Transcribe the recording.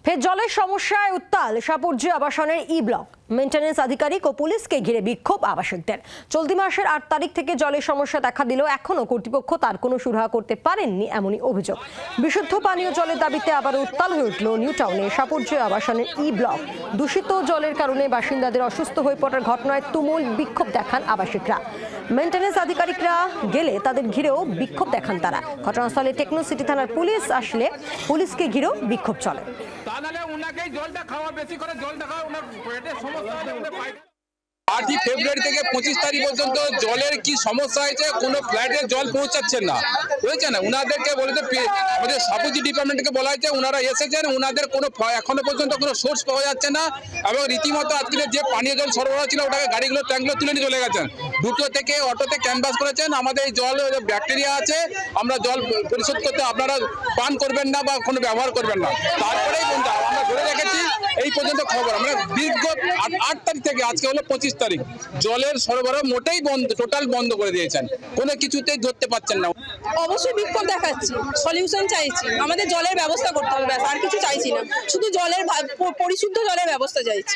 ফের জলের সমস্যায় উত্তাল সাপুরজি আবাসনের ই ব্লক। মেইনটেনেন্স আধিকারিক ও পুলিশকে ঘিরে বিক্ষোভ আবাসিকদের। চলতি মাসের 8 তারিখ থেকে জলের সমস্যা দেখা দিলেও এখনো কর্তৃপক্ষ তার কোনো সুরাহা করতে পারেননি, এমনই অভিযোগ। বিশুদ্ধ পানীয় জলের দাবিতে আবার উত্তাল হয়ে উঠল নিউ টাউনে সাপুরজি আবাসনের ই ব্লক। দূষিত জলের কারণে বাসিন্দাদের অসুস্থ হয়ে পড়ার ঘটনায় তুমুল বিক্ষোভ দেখান আবাসিকরা। মেইনটেনেন্স আধিকারিকরা গেলে তাদের ঘিরেও বিক্ষোভ দেখান তারা। ঘটনাস্থলে টেকনো সিটি থানার পুলিশ আসলে পুলিশকে ঘিরেও বিক্ষোভ চলে। আটই ফেব্রুয়ারি থেকে 25 তারিখ পর্যন্ত জলের কি সমস্যা হয়েছে, কোনো ফ্ল্যাটে জল পৌঁছাচ্ছেন না, বুঝছেন না। উনাদেরকে বলেছে, আমাদের সাপুরজি ডিপার্টমেন্টকে বলা হয়েছে, উনারা এসেছেন, উনাদের কোনো এখনো পর্যন্ত কোনো সোর্স পাওয়া যাচ্ছে না। এবং রীতিমতো আজকে যে পানীয় জল সরবরাহ ছিল ওটাকে গাড়িগুলো ট্যাঙ্কগুলো তুলে নিয়ে চলে গেছেন। দুটো থেকে অটোতে ক্যানভাস করেছেন, আমাদের এই জল ব্যাকটেরিয়া আছে, আমরা জল পরিশোধ করতে আপনারা পান করবেন না বা কোনো ব্যবহার করবেন না। তারপরেই বন্ধু আমরা ধরে রেখেছি এই পর্যন্ত খবর। আমরা বিগত 8 তারিখ থেকে আজকে হলো 25 তারিখ, জলের সরবরাহ মোটেই বন্ধ, টোটাল বন্ধ করে দিয়েছেন, কোনো কিছুতেই ধরতে পারছেন না। অবশ্যই বিক্ষোভ দেখাচ্ছি, সলিউশন চাইছি, আমাদের জলের ব্যবস্থা করতে হবে, ব্যাস আর কিছু চাইছি না, শুধু জলের পরিশুদ্ধ জলের ব্যবস্থা চাইছি।